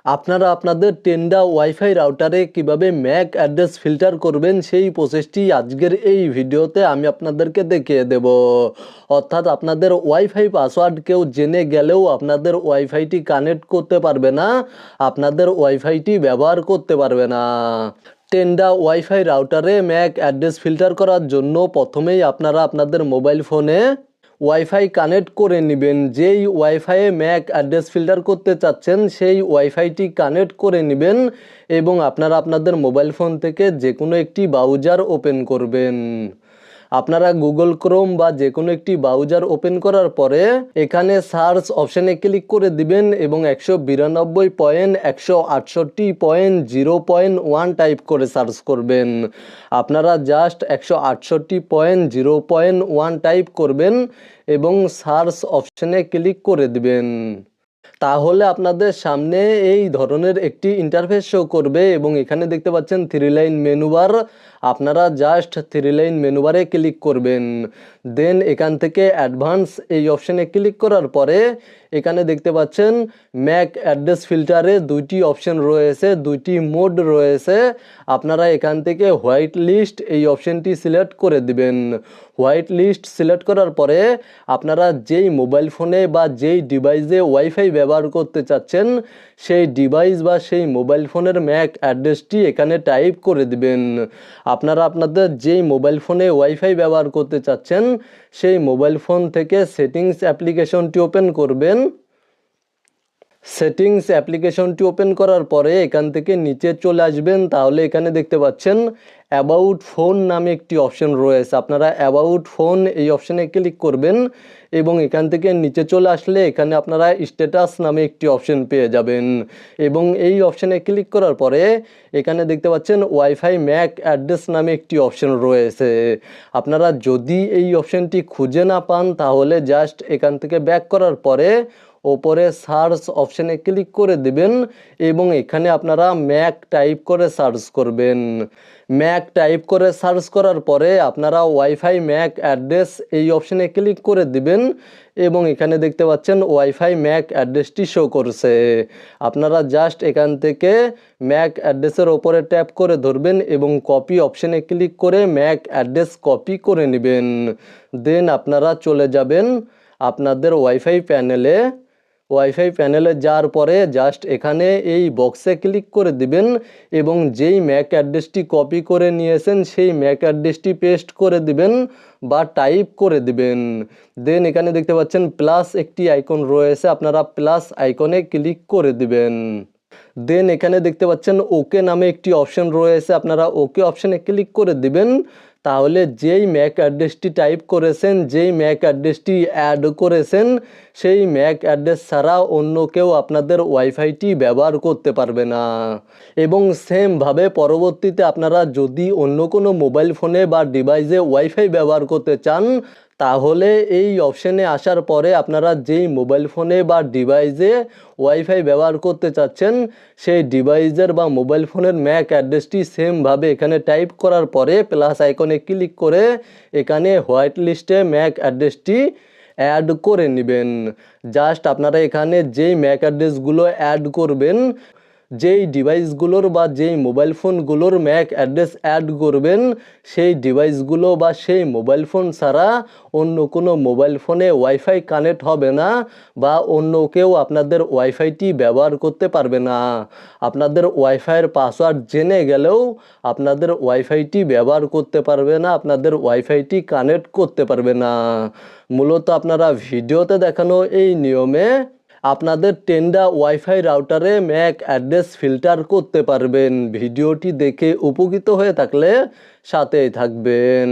আপনারা আপনাদের Tenda wifi রাউটারে কিভাবে ম্যাক অ্যাড্রেস ফিল্টার করবেন সেই প্রসেসটি আজকের এই ভিডিওতে আমি আপনাদেরকে দেখিয়ে দেব। অর্থাৎ আপনাদের ওয়াইফাই পাসওয়ার্ড কেউ জেনে গেলেও আপনাদের ওয়াইফাইটি কানেক্ট করতে পারবে না, আপনাদের ওয়াইফাইটি ব্যবহার করতে পারবে না। টেন্ডা ওয়াইফাই রাউটারে ম্যাক অ্যাড্রেস ফিল্টার করার জন্য প্রথমেই আপনারা আপনাদের মোবাইল ফোনে ওয়াইফাই কানেক্ট করে নেবেন। যেই ওয়াইফাইয়ে ম্যাক অ্যাড্রেস ফিল্টার করতে চাচ্ছেন সেই ওয়াইফাইটি কানেক্ট করে নেবেন এবং আপনারা আপনাদের মোবাইল ফোন থেকে যে কোনো একটি ব্রাউজার ওপেন করবেন। আপনারা গুগল ক্রোম বা যে কোনো একটি ব্রাউজার ওপেন করার পরে এখানে সার্চ অপশানে ক্লিক করে দিবেন এবং 192.168.0.1 টাইপ করে সার্চ করবেন। আপনারা জাস্ট 168.0.1 টাইপ করবেন এবং সার্চ অপশানে ক্লিক করে দিবেন। তাহলে আপনাদের সামনে এই ধরনের একটি ইন্টারফেস শো করবে এবং এখানে দেখতে পাচ্ছেন 3 লাইন মেনু বার। আপনারা জাস্ট 3 লাইন মেনু বারে ক্লিক করবেন। দেন এখান থেকে অ্যাডভান্স এই অপশানে ক্লিক করার পরে এখানে দেখতে পাচ্ছেন ম্যাক অ্যাড্রেস ফিল্টারে দুইটি অপশান রয়েছে, দুইটি মোড রয়েছে। আপনারা এখান থেকে হোয়াইট লিস্ট এই অপশানটি সিলেক্ট করে দিবেন। হোয়াইট লিস্ট সিলেক্ট করার পরে আপনারা যেই মোবাইল ফোনে বা যেই ডিভাইসে ওয়াইফাই ব্যবহার করতে চাচ্ছেন সেই ডিভাইস বা সেই মোবাইল ফোনের ম্যাক অ্যাড্রেসটি এখানে টাইপ করে দিবেন। আপনারা আপনাদের যেই মোবাইল ফোনে ওয়াইফাই ব্যবহার করতে চাচ্ছেন সেই মোবাইল ফোন থেকে সেটিংস অ্যাপ্লিকেশনটি ওপেন করবেন। সেটিংস অ্যাপ্লিকেশনটি ওপেন করার পরে এখান থেকে নিচে চলে আসবেন। তাহলে এখানে দেখতে পাচ্ছেন অ্যাবাউট ফোন নামে একটি অপশন রয়েছে। আপনারা অ্যাবাউট ফোন এই অপশানে ক্লিক করবেন এবং এখান থেকে নিচে চলে আসলে এখানে আপনারা স্ট্যাটাস নামে একটি অপশন পেয়ে যাবেন এবং এই অপশানে ক্লিক করার পরে এখানে দেখতে পাচ্ছেন ওয়াইফাই ম্যাক অ্যাড্রেস নামে একটি অপশন রয়েছে। আপনারা যদি এই অপশানটি খুঁজে না পান তাহলে জাস্ট এখান থেকে ব্যাক করার পরে ওপরে সার্চ অপশানে ক্লিক করে দিবেন এবং এখানে আপনারা ম্যাক টাইপ করে সার্চ করবেন। ম্যাক টাইপ করে সার্চ করার পরে আপনারা ওয়াইফাই ম্যাক অ্যাড্রেস এই অপশানে ক্লিক করে দিবেন এবং এখানে দেখতে পাচ্ছেন ওয়াইফাই ম্যাক অ্যাড্রেসটি শো করছে। আপনারা জাস্ট এখান থেকে ম্যাক অ্যাড্রেসের ওপরে ট্যাপ করে ধরবেন এবং কপি অপশানে ক্লিক করে ম্যাক অ্যাড্রেস কপি করে নেবেন। দেন আপনারা চলে যাবেন আপনাদের ওয়াইফাই প্যানেলে। ওয়াইফাই প্যানেলে যাওয়ার পরে জাস্ট এখানে এই বক্সে ক্লিক করে দিবেন এবং যেই ম্যাক অ্যাড্রেসটি কপি করে নিয়েছেন সেই ম্যাক অ্যাড্রেসটি পেস্ট করে দিবেন বা টাইপ করে দিবেন। দেন এখানে দেখতে পাচ্ছেন প্লাস একটি আইকন রয়েছে, আপনারা প্লাস আইকনে ক্লিক করে দিবেন। দেন এখানে দেখতে পাচ্ছেন ওকে নামে একটি অপশন রয়েছে, আপনারা ওকে অপশানে ক্লিক করে দিবেন। তাহলে যেই ম্যাক অ্যাড্রেসটি টাইপ করেছেন, যেই ম্যাক অ্যাড্রেসটি অ্যাড করেছেন সেই ম্যাক অ্যাড্রেস ছাড়া অন্য কেউ আপনাদের ওয়াইফাইটি ব্যবহার করতে পারবে না। এবং সেমভাবে পরবর্তীতে আপনারা যদি অন্য কোনো মোবাইল ফোনে বা ডিভাইসে ওয়াইফাই ব্যবহার করতে চান তাহলে এই অপশানে আসার পরে আপনারা যেই মোবাইল ফোনে বা ডিভাইসে ওয়াইফাই ব্যবহার করতে চাচ্ছেন সেই ডিভাইসের বা মোবাইল ফোনের ম্যাক অ্যাড্রেসটি সেমভাবে এখানে টাইপ করার পরে প্লাস আইকনে ক্লিক করে এখানে হোয়াইট লিস্টে ম্যাক অ্যাড্রেসটি অ্যাড করে নেবেন। জাস্ট আপনারা এখানে যেই ম্যাক অ্যাড্রেসগুলো অ্যাড করবেন, যেই ডিভাইসগুলোর বা যেই মোবাইল ফোনগুলোর ম্যাক অ্যাড্রেস অ্যাড করবেন সেই ডিভাইসগুলো বা সেই মোবাইল ফোন ছাড়া অন্য কোনো মোবাইল ফোনে ওয়াইফাই কানেক্ট হবে না বা অন্য কেউ আপনাদের ওয়াইফাইটি ব্যবহার করতে পারবে না। আপনাদের ওয়াইফাইয়ের পাসওয়ার্ড জেনে গেলেও আপনাদের ওয়াইফাইটি ব্যবহার করতে পারবে না, আপনাদের ওয়াইফাইটি কানেক্ট করতে পারবে না। মূলত আপনারা ভিডিওতে দেখানো এই নিয়মে আপনাদের টেন্ডা ওয়াইফাই রাউটারে ম্যাক অ্যাড্রেস ফিল্টার করতে পারবেন। ভিডিওটি দেখে উপকৃত হয়ে থাকলে সাথেই থাকবেন।